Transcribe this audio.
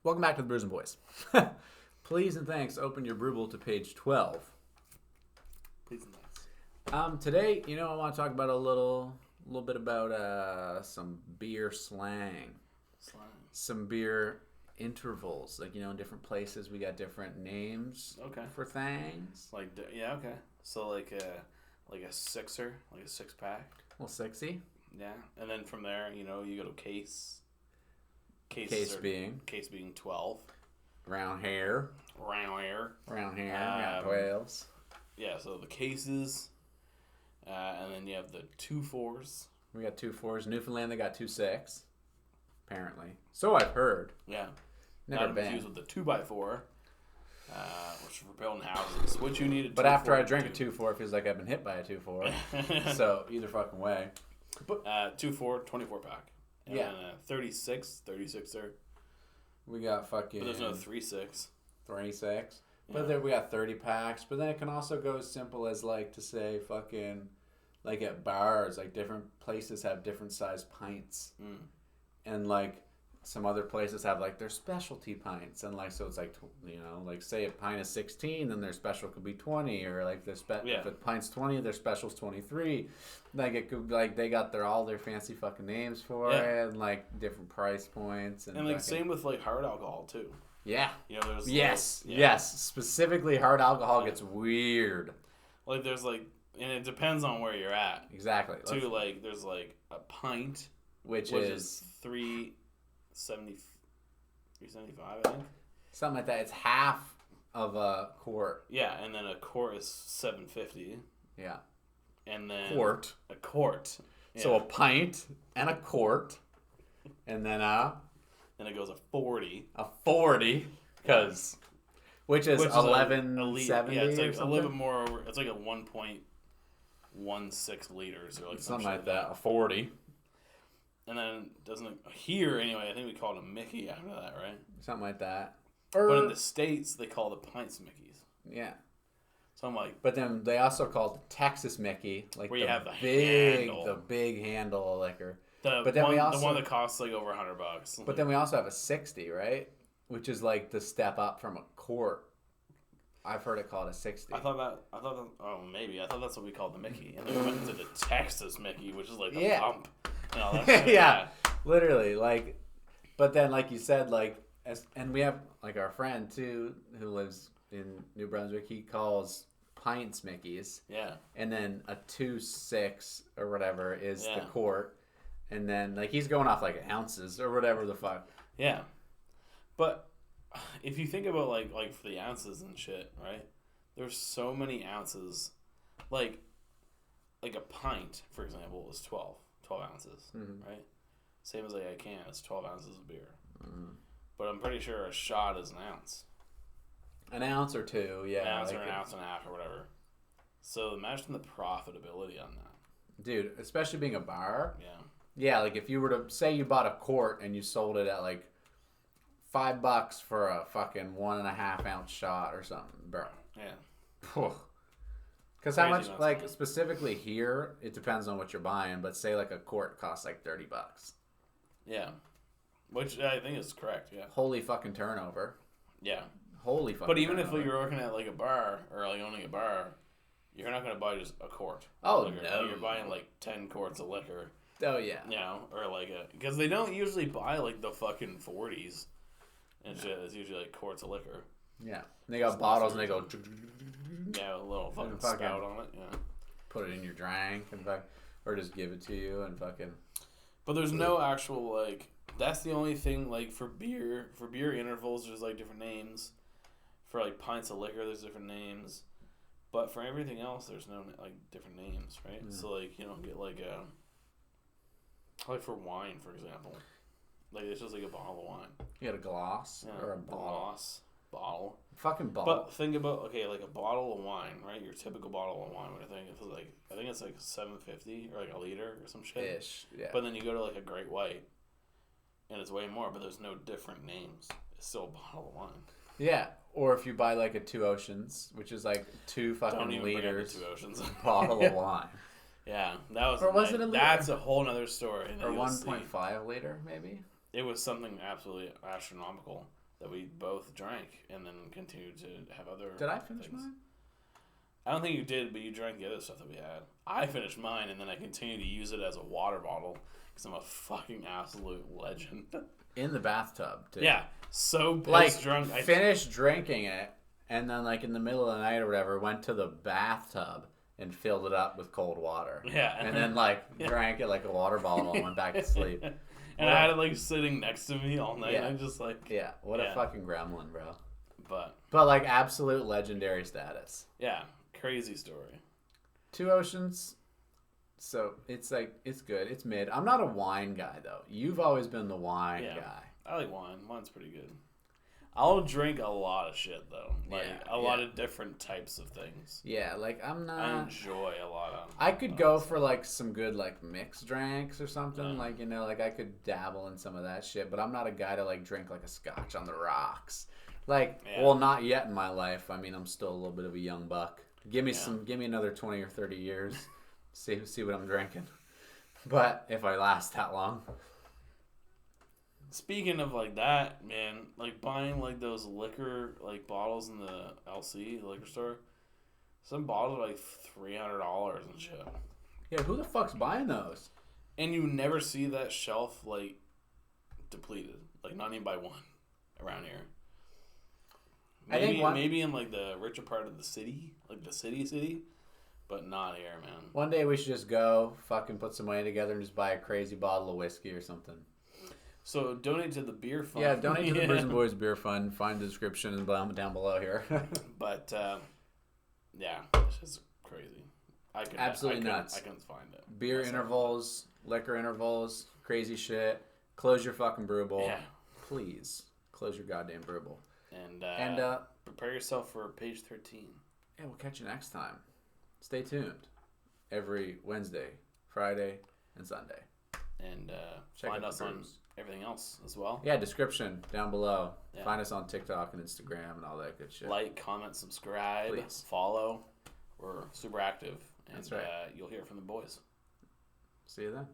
Welcome back to the Brews and Boys. Please and thanks. Open your Brewble to page 12. Please and thanks. Today, I want to talk about a little bit about some beer slang. Some beer intervals. Like, in different places we got different names for things. Okay. So like a sixer, like a six pack. Well, 60. Yeah. And then from there, you go to case. Case being 12. Round hair. Got 12s. Yeah, so the cases, and then you have the 2-4s. We got 2-4s. Newfoundland, they got 2-6, apparently. So I've heard. Yeah. Never been. Confused with the 2x4, which is for building houses, which you needed. But after I drank a 2-4, it feels like I've been hit by a 2-4. So either fucking way. 2-4, 24 pack. And yeah. Then 36er. We got fucking... But there's no 3-6. 3-6. Yeah. But then we got 30 packs. But then it can also go as simple as like to say fucking... Like at bars, like different places have different size pints. Mm. And like some other places have like their specialty pints. And like so it's like, like say a pint is 16, then their special could be 20. Or like if a pint's 20, their special's 23. Like it could they got all their fancy fucking names for it, and like different price points, and like same with like hard alcohol too. Yeah. There's yes. Specifically, hard alcohol gets weird. Like there's like, and it depends on where you're at. Exactly. Too, like there's like a pint, which is $3.75, I think. Something like that. It's half of a quart. Yeah, and then a quart is $7.50. Yeah. And then a quart. Yeah. So a pint and a quart, and then then it goes a 40. A 40, which is 11.70. Yeah, it's like or a little bit more over. It's like a 1.16 liters or like something like that. A 40. And then here anyway? I think we call it a Mickey after that, right? Something like that. But in the States, they call the pints Mickeys. Yeah. So I'm like, but then they also call it the Texas Mickey, like where you have the big handle of liquor. The one that costs like over $100. But then we also have a 60, right? Which is like the step up from a quart. I've heard it called a 60. I thought that's what we called the Mickey, and then we went into the Texas Mickey, which is like the pump. And all that shit. Yeah, literally. Like, but then like you said, and we have like our friend too who lives in New Brunswick. He calls pints Mickeys. Yeah. And then a 2.6 or whatever is the quart. And then like he's going off like ounces or whatever the fuck. Yeah. But if you think about like for the ounces and shit, right? There's so many ounces. Like a pint, for example, is 12 ounces, right? Same as like a can, it's 12 ounces of beer. Mm-hmm. But I'm pretty sure a shot is an ounce. An ounce or two, yeah. An ounce or an ounce and a half or whatever. So imagine the profitability on that. Dude, especially being a bar. Yeah. Yeah, like if you were to say you bought a quart and you sold it at like $5 for a fucking 1.5 ounce shot or something, bro. Yeah. Because how much, like specifically here, it depends on what you're buying, but say like a quart costs like $30. Yeah. Which I think is correct, yeah. Holy fucking turnover. Yeah. Holy fucking But even turnover. if you're working at like a bar or like owning a bar, you're not going to buy just a quart. Oh, no. You're buying like 10 quarts of liquor. Oh, yeah. Or like because they don't usually buy like the fucking 40s and shit. It's usually like quarts of liquor. Yeah. And they got bottles and they go... Yeah, a little fucking spout on it, yeah. Put it in your drink and or just give it to you and fucking... But there's no actual, like... That's the only thing, like, for beer intervals, there's, like, different names. For, like, pints of liquor, there's different names. But for everything else, there's no, like, different names, right? Mm. So, like, you don't get, like, like, for wine, for example. Like, it's just, like, a bottle of wine. You got a gloss or a bottle. Bottle. Fucking bottle. But think about, like, a bottle of wine, right? Your typical bottle of wine, I think it's, like, $7.50 or, like, a liter or some shit. Ish, yeah. But then you go to, like, a Great White, and it's way more, but there's no different names. It's still a bottle of wine. Yeah, or if you buy like a Two Oceans, which is like 2 fucking liters Two Oceans bottle of wine. Yeah, that was. Or was it a liter? That's a whole other story. Or 1.5 liter, maybe. It was something absolutely astronomical. that we both drank and then continued to have other. Did I finish things. mine? I don't think you did, but you drank the other stuff that we had. I finished mine and then I continued to use it as a water bottle because I'm a fucking absolute legend. In the bathtub, too. Yeah, so pissed like drunk. Finished drinking it, and then like in the middle of the night or whatever, went to the bathtub and filled it up with cold water. Yeah, and then like drank it like a water bottle and went back to sleep. And I had it like sitting next to me all night. Yeah. I'm just like, what a fucking gremlin, bro. But like absolute legendary status. Yeah, crazy story. Two Oceans. So it's like it's good. It's mid. I'm not a wine guy though. You've always been the wine guy. I like wine. Wine's pretty good. I'll drink a lot of shit though. Like a lot of different types of things. Yeah, like I'm not. I enjoy a lot of. I could go for like some good like mixed drinks or something. Like like I could dabble in some of that shit. But I'm not a guy to like drink like a scotch on the rocks. Like well, not yet in my life. I mean, I'm still a little bit of a young buck. Give me another 20 or 30 years. See what I'm drinking. But if I last that long. Speaking of like that, man, like buying like those liquor like bottles in the LC, the liquor store, some bottles are like $300 and shit. Yeah, who the fuck's buying those? And you never see that shelf like depleted, like not even by one around here. Maybe in like the richer part of the city, like the city, but not here, man. One day we should just go fucking put some money together and just buy a crazy bottle of whiskey or something. So donate to the beer fund. Yeah, donate to the Brews and Boys Beer Fund. Find the description down below here. But yeah, it's just crazy. Absolutely nuts. I couldn't find it. Beer intervals, liquor intervals, crazy shit. Close your fucking Brewble. Yeah. Please close your goddamn Brewble. And prepare yourself for page 13. Yeah, we'll catch you next time. Stay tuned. Every Wednesday, Friday, and Sunday. And find us on everything else as well. Yeah, description down below. Yeah. Find us on TikTok and Instagram and all that good shit. Like, comment, subscribe, follow. We're super active. And you'll hear from the boys. See you then.